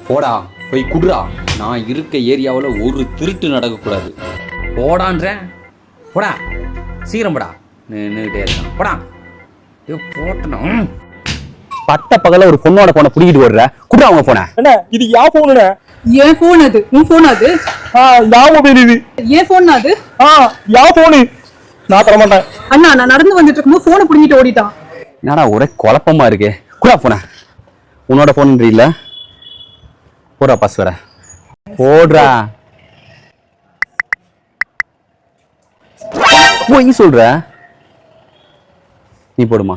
போடா போய் குடுறா. நான் இருக்க ஏரியாவில் ஒரு திருட்டு நடக்கக்கூடாது. போடான்றேன். போடா சீக்கிரம் போடா. நின்றுகிட்டே இருக்கான். போடா போட்டணும். பட்ட பகல ஒரு பொண்ணோட போனை பிடிக்கிட்டு ஓடுற. குடுறா அவங்க போன. என்ன இது யா போனு? ஏன் போன் அது? உன் போன் அது? யா மொபைல் இது. ஏன் போன் அது? யா போனு. நான் தர மாட்டேன். அண்ணா நான் நடந்து வந்துட்டு இருக்கும்போது போனை பிடிக்கிட்டு ஓடிட்டான். என்னடா ஒரே குழப்பமா இருக்கு. குடா போன. உன்னோட போன் இல்ல. போடா பஸ் வர. போடுறா. போய் சொல்ற. நீ போடுமா.